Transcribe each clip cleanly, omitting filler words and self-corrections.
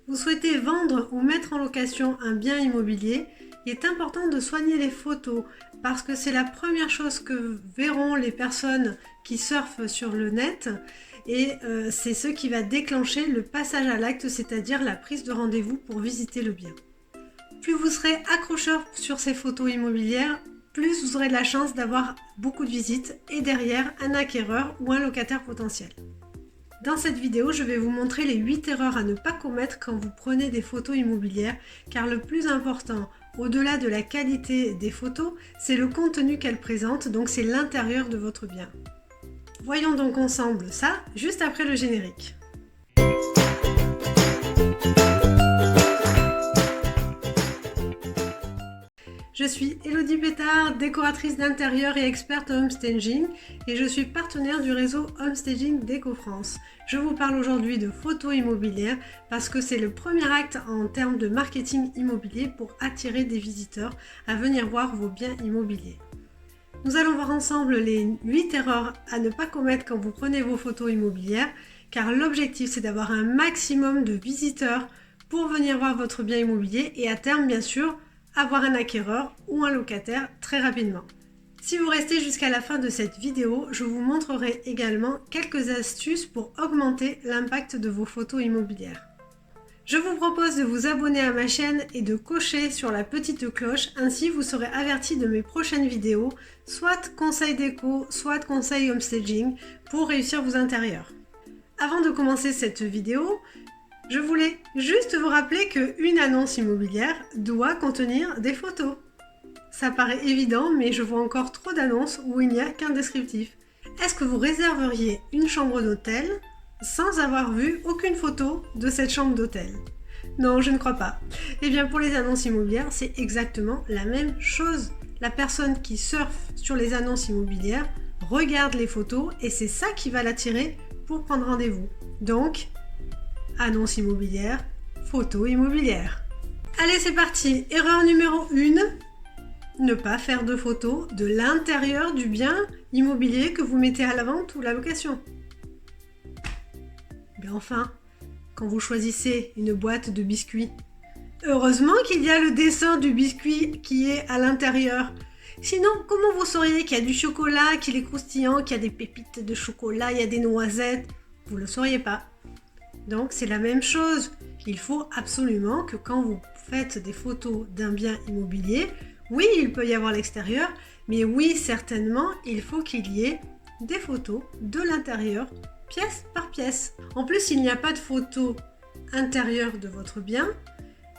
vous souhaitez vendre ou mettre en location un bien immobilier, il est important de soigner les photos parce que c'est la première chose que verront les personnes qui surfent sur le net et c'est ce qui va déclencher le passage à l'acte, c'est-à-dire la prise de rendez-vous pour visiter le bien. Plus vous serez accrocheur sur ces photos immobilières, plus vous aurez de la chance d'avoir beaucoup de visites et derrière un acquéreur ou un locataire potentiel. Dans cette vidéo, je vais vous montrer les 8 erreurs à ne pas commettre quand vous prenez des photos immobilières, car le plus important, au-delà de la qualité des photos, c'est le contenu qu'elles présentent, donc c'est l'intérieur de votre bien. Voyons donc ensemble ça, juste après le générique. Je suis Elodie Pétard, décoratrice d'intérieur et experte en homestaging et je suis partenaire du réseau Homestaging Déco France. Je vous parle aujourd'hui de photos immobilières parce que c'est le premier acte en termes de marketing immobilier pour attirer des visiteurs à venir voir vos biens immobiliers. Nous allons voir ensemble les 8 erreurs à ne pas commettre quand vous prenez vos photos immobilières car l'objectif c'est d'avoir un maximum de visiteurs pour venir voir votre bien immobilier et à terme bien sûr avoir un acquéreur ou un locataire très rapidement. Si vous restez jusqu'à la fin de cette vidéo, je vous montrerai également quelques astuces pour augmenter l'impact de vos photos immobilières. Je vous propose de vous abonner à ma chaîne et de cocher sur la petite cloche, ainsi vous serez averti de mes prochaines vidéos, soit conseils déco, soit conseils homestaging pour réussir vos intérieurs. Avant de commencer cette vidéo, je voulais juste vous rappeler qu'une annonce immobilière doit contenir des photos. Ça paraît évident, mais je vois encore trop d'annonces où il n'y a qu'un descriptif. Est-ce que vous réserveriez une chambre d'hôtel sans avoir vu aucune photo de cette chambre d'hôtel? Non, je ne crois pas. Eh bien, pour les annonces immobilières, c'est exactement la même chose. La personne qui surfe sur les annonces immobilières regarde les photos et c'est ça qui va l'attirer pour prendre rendez-vous. Donc, annonce immobilière, photo immobilière. Allez, c'est parti. Erreur numéro 1, ne pas faire de photos de l'intérieur du bien immobilier que vous mettez à la vente ou la location. Mais enfin, quand vous choisissez une boîte de biscuits, heureusement qu'il y a le dessin du biscuit qui est à l'intérieur. Sinon, comment vous sauriez qu'il y a du chocolat, qu'il est croustillant, qu'il y a des pépites de chocolat, il y a des noisettes? Vous ne le sauriez pas. Donc c'est la même chose, il faut absolument que quand vous faites des photos d'un bien immobilier, oui il peut y avoir l'extérieur, mais oui certainement il faut qu'il y ait des photos de l'intérieur, pièce par pièce. En plus s'il n'y a pas de photos intérieures de votre bien,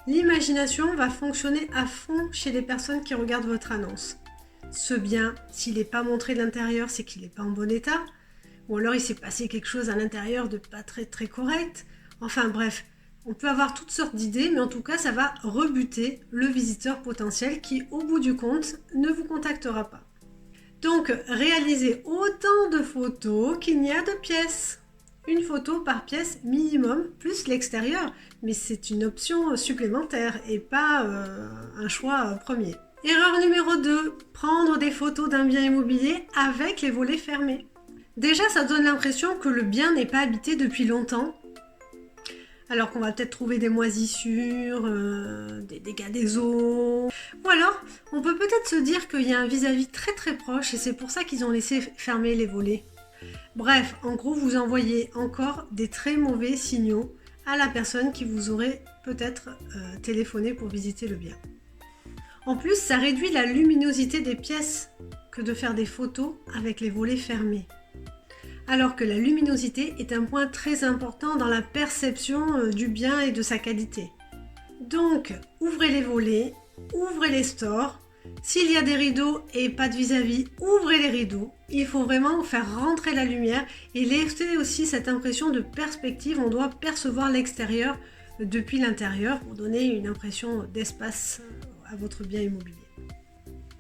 l'imagination va fonctionner à fond chez les personnes qui regardent votre annonce. Ce bien, s'il n'est pas montré de l'intérieur, c'est qu'il n'est pas en bon état. Ou alors il s'est passé quelque chose à l'intérieur de pas très correct. Enfin bref, on peut avoir toutes sortes d'idées, mais en tout cas ça va rebuter le visiteur potentiel qui au bout du compte ne vous contactera pas. Donc réalisez autant de photos qu'il n'y a de pièces. Une photo par pièce minimum, plus l'extérieur, mais c'est une option supplémentaire et pas un choix premier. Erreur numéro 2, prendre des photos d'un bien immobilier avec les volets fermés. Déjà, ça donne l'impression que le bien n'est pas habité depuis longtemps, alors qu'on va peut-être trouver des moisissures, des dégâts des eaux. Ou alors, on peut peut-être se dire qu'il y a un vis-à-vis très proche et c'est pour ça qu'ils ont laissé fermer les volets. Bref, en gros, vous envoyez encore des très mauvais signaux à la personne qui vous aurait peut-être téléphoné pour visiter le bien. En plus, ça réduit la luminosité des pièces que de faire des photos avec les volets fermés. Alors que la luminosité est un point très important dans la perception du bien et de sa qualité. Donc, ouvrez les volets, ouvrez les stores. S'il y a des rideaux et pas de vis-à-vis, ouvrez les rideaux. Il faut vraiment faire rentrer la lumière et laisser aussi cette impression de perspective. On doit percevoir l'extérieur depuis l'intérieur pour donner une impression d'espace à votre bien immobilier.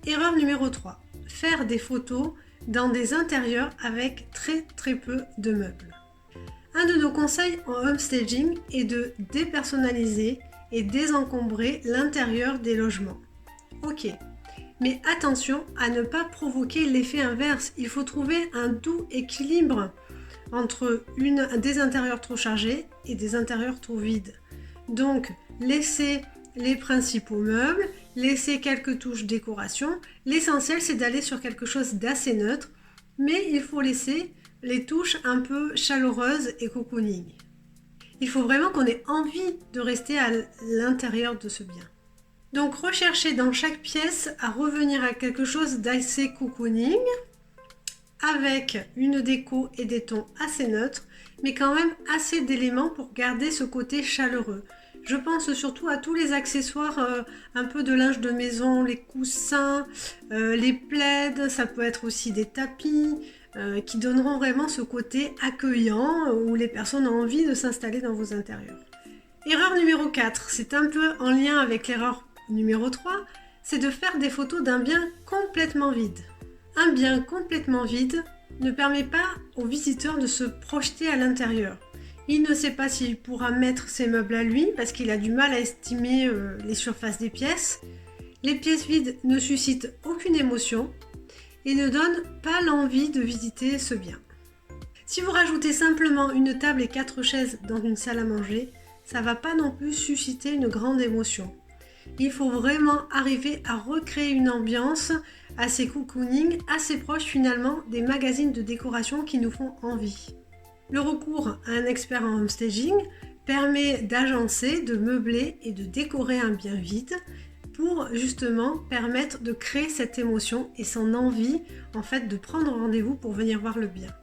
Erreur numéro 3. Faire des photos dans des intérieurs avec très peu de meubles. Un de nos conseils en homestaging est de dépersonnaliser et désencombrer l'intérieur des logements. Ok, mais attention à ne pas provoquer l'effet inverse. Il faut trouver un doux équilibre entre des intérieurs trop chargés et des intérieurs trop vides. Donc, laissez les principaux meubles, laissez quelques touches décoration. L'essentiel, c'est d'aller sur quelque chose d'assez neutre, mais il faut laisser les touches un peu chaleureuses et cocooning. Il faut vraiment qu'on ait envie de rester à l'intérieur de ce bien. Donc recherchez dans chaque pièce à revenir à quelque chose d'assez cocooning, avec une déco et des tons assez neutres, mais quand même assez d'éléments pour garder ce côté chaleureux. Je pense surtout à tous les accessoires, un peu de linge de maison, les coussins, les plaids, ça peut être aussi des tapis, qui donneront vraiment ce côté accueillant où les personnes ont envie de s'installer dans vos intérieurs. Erreur numéro 4, c'est un peu en lien avec l'erreur numéro 3, c'est de faire des photos d'un bien complètement vide. Un bien complètement vide ne permet pas au visiteur de se projeter à l'intérieur. Il ne sait pas s'il pourra mettre ses meubles à lui parce qu'il a du mal à estimer les surfaces des pièces. Les pièces vides ne suscitent aucune émotion et ne donnent pas l'envie de visiter ce bien. Si vous rajoutez simplement une table et 4 chaises dans une salle à manger, ça ne va pas non plus susciter une grande émotion. Il faut vraiment arriver à recréer une ambiance assez cocooning, assez proche finalement des magazines de décoration qui nous font envie. Le recours à un expert en homestaging permet d'agencer, de meubler et de décorer un bien vide pour justement permettre de créer cette émotion et son envie en fait de prendre rendez-vous pour venir voir le bien.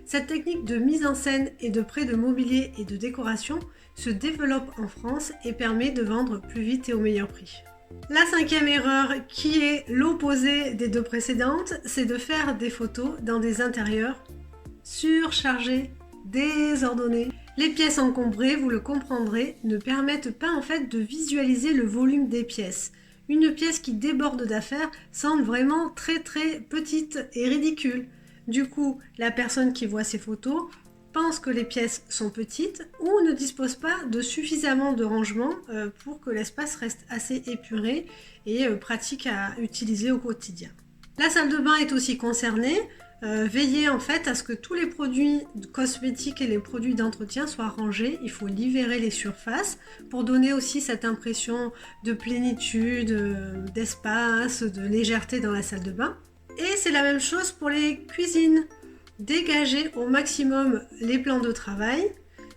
Cette technique de mise en scène et de prêt de mobilier et de décoration se développe en France et permet de vendre plus vite et au meilleur prix. La 5e erreur, qui est l'opposé des 2 précédentes, c'est de faire des photos dans des intérieurs surchargés, désordonnés. Les pièces encombrées, vous le comprendrez, ne permettent pas en fait de visualiser le volume des pièces. Une pièce qui déborde d'affaires semble vraiment très petite et ridicule. Du coup, la personne qui voit ces photos pense que les pièces sont petites ou ne dispose pas de suffisamment de rangement pour que l'espace reste assez épuré et pratique à utiliser au quotidien. La salle de bain est aussi concernée. Veillez en fait à ce que tous les produits cosmétiques et les produits d'entretien soient rangés. Il faut libérer les surfaces pour donner aussi cette impression de plénitude, d'espace, de légèreté dans la salle de bain. Et c'est la même chose pour les cuisines. Dégagez au maximum les plans de travail,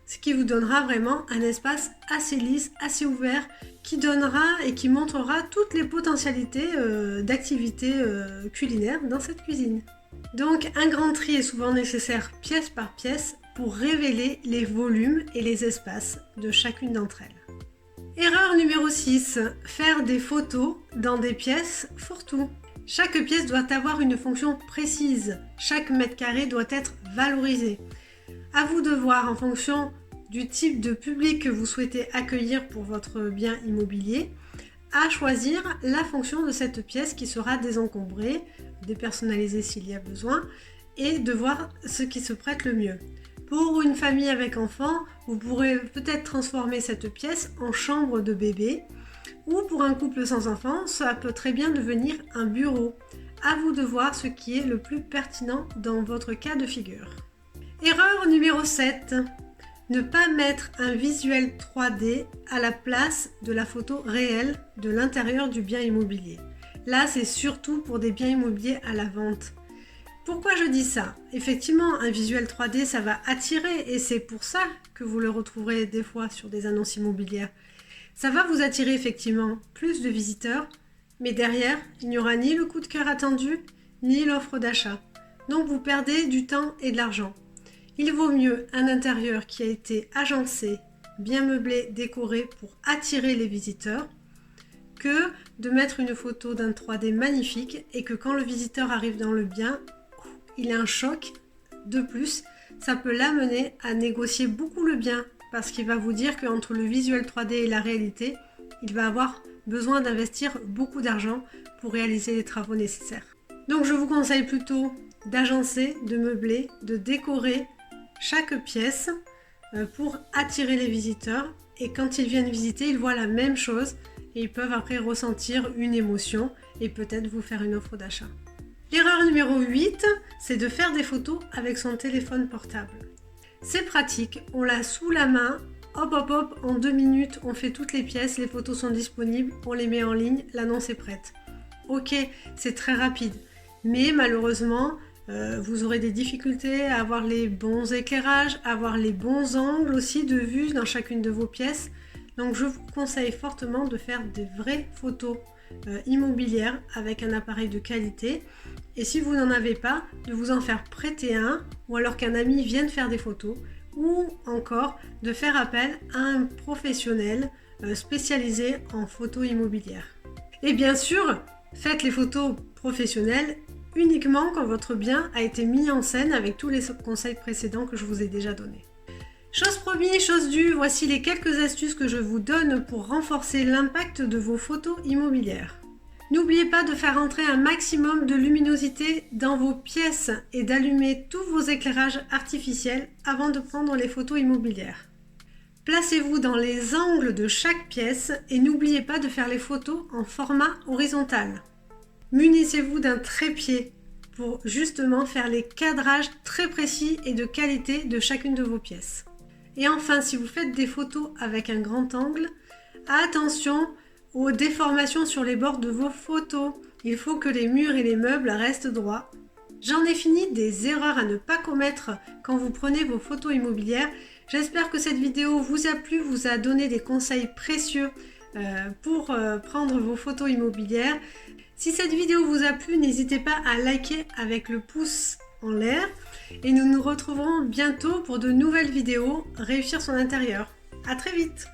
ce qui vous donnera vraiment un espace assez lisse, assez ouvert, qui donnera et qui montrera toutes les potentialités d'activité culinaire dans cette cuisine. Donc un grand tri est souvent nécessaire pièce par pièce pour révéler les volumes et les espaces de chacune d'entre elles. Erreur numéro 6, faire des photos dans des pièces fourre-tout. Chaque pièce doit avoir une fonction précise, chaque mètre carré doit être valorisé. À vous de voir en fonction du type de public que vous souhaitez accueillir pour votre bien immobilier, à choisir la fonction de cette pièce qui sera désencombrée, dépersonnalisée s'il y a besoin, et de voir ce qui se prête le mieux. Pour une famille avec enfants, vous pourrez peut-être transformer cette pièce en chambre de bébé, ou pour un couple sans enfants, ça peut très bien devenir un bureau. À vous de voir ce qui est le plus pertinent dans votre cas de figure. Erreur numéro 7. Ne pas mettre un visuel 3D à la place de la photo réelle de l'intérieur du bien immobilier. Là, c'est surtout pour des biens immobiliers à la vente. Pourquoi je dis ça? Effectivement, un visuel 3D, ça va attirer et c'est pour ça que vous le retrouverez des fois sur des annonces immobilières. Ça va vous attirer effectivement plus de visiteurs, mais derrière, il n'y aura ni le coup de cœur attendu, ni l'offre d'achat. Donc vous perdez du temps et de l'argent. Il vaut mieux un intérieur qui a été agencé, bien meublé, décoré pour attirer les visiteurs, que de mettre une photo d'un 3D magnifique et que quand le visiteur arrive dans le bien, il a un choc. De plus, ça peut l'amener à négocier beaucoup le bien parce qu'il va vous dire qu'entre le visuel 3D et la réalité, il va avoir besoin d'investir beaucoup d'argent pour réaliser les travaux nécessaires. Donc je vous conseille plutôt d'agencer, de meubler, de décorer chaque pièce pour attirer les visiteurs et quand ils viennent visiter, ils voient la même chose et ils peuvent après ressentir une émotion et peut-être vous faire une offre d'achat. L'erreur numéro 8, c'est de faire des photos avec son téléphone portable. C'est pratique, on l'a sous la main, hop hop hop, en 2 minutes, on fait toutes les pièces, les photos sont disponibles, on les met en ligne, l'annonce est prête. Ok, c'est très rapide, mais malheureusement, vous aurez des difficultés à avoir les bons éclairages, à avoir les bons angles aussi de vue dans chacune de vos pièces. Donc je vous conseille fortement de faire des vraies photos immobilières avec un appareil de qualité. Et si vous n'en avez pas, de vous en faire prêter un, ou alors qu'un ami vienne faire des photos, ou encore de faire appel à un professionnel spécialisé en photo immobilière. Et bien sûr, faites les photos professionnelles uniquement quand votre bien a été mis en scène avec tous les conseils précédents que je vous ai déjà donnés. Chose promise, chose due, voici les quelques astuces que je vous donne pour renforcer l'impact de vos photos immobilières. N'oubliez pas de faire entrer un maximum de luminosité dans vos pièces et d'allumer tous vos éclairages artificiels avant de prendre les photos immobilières. Placez-vous dans les angles de chaque pièce et n'oubliez pas de faire les photos en format horizontal. Munissez-vous d'un trépied pour justement faire les cadrages très précis et de qualité de chacune de vos pièces. Et enfin, si vous faites des photos avec un grand angle, attention aux déformations sur les bords de vos photos. Il faut que les murs et les meubles restent droits. J'en ai fini des erreurs à ne pas commettre quand vous prenez vos photos immobilières. J'espère que cette vidéo vous a plu, vous a donné des conseils précieux pour prendre vos photos immobilières. Si cette vidéo vous a plu, n'hésitez pas à liker avec le pouce en l'air. Et nous nous retrouverons bientôt pour de nouvelles vidéos Réussir son intérieur. À très vite!